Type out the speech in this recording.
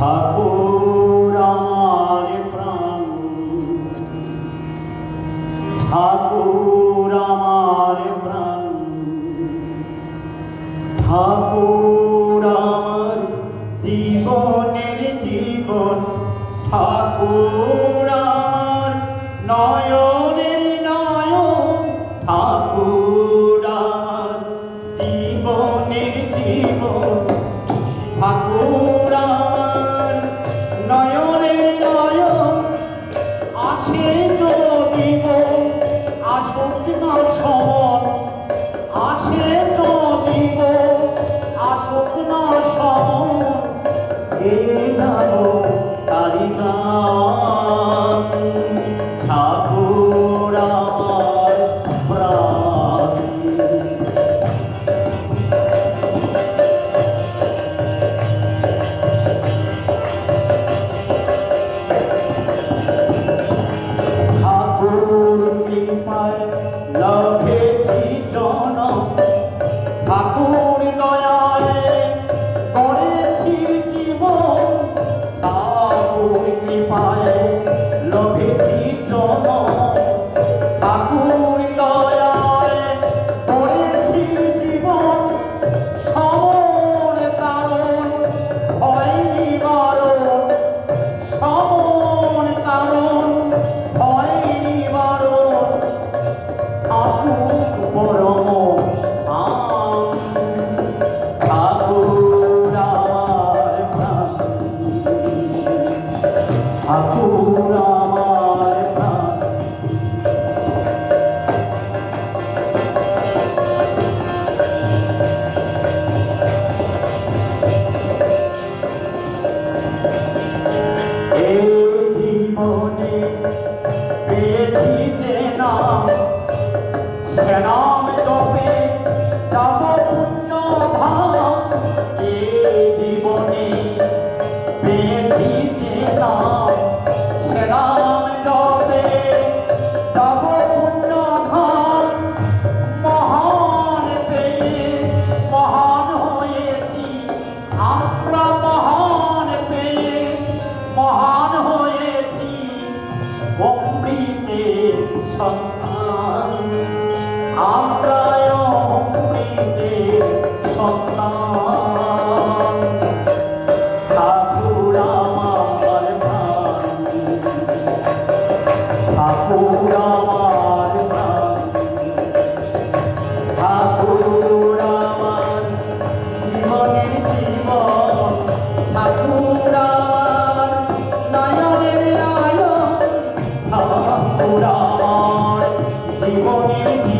ঠাকুর আমার প্রাণ, ঠাকুর আমার প্রাণ, ঠাকুর আমার জীবনের জীবন, ঠাকুর আমার নয়নের নয়ন, ঠাকুর আমার জীবনের জীবন, ঠাকুর আমার নয়নের নয়ন। আসে দিব আসুক না সমন, আসে দিব আসুক না সমন, এ গানো তারি গান। ঠাকুর আমার প্রাণ, ঠাকুর কৃপায় লভেছি জনম, ঠাকুর দয়ায় গড়েছি জীবন, ঠাকুর কৃপায় লভেছি জনম, ঠাকুর দয়ায় গড়েছি জীবন। সমর কারণ ভয় নিবারণ, সমর কারণ ভয় নিবারণ, ঠাকুর পরম ধাম। ঠাকুর আমার প্রাণ, ঠাকুর আমার প্রাণ। এই জীবনে পেয়েছি যে নাম, সে নাম জপে যাব পুণ্য ধাম। এই জীবনে পেয়েছি যে নাম, সে নাম জপে যাব পুণ্য ধাম। মহান পেয়ে মহান হয়েছি আমরা, মহান পেয়ে মহান হয়েছি অমৃতের সন্তান। আমরা অমৃতের সন্তান। ঠাকুর আমার প্রাণ, ঠাকুর আমার প্রাণ, ঠাকুর আমার জীবনের জীবন, ঠাকুর আমার নয়নের নয়ন, ঠাকুর আমার জীবনের জীবন।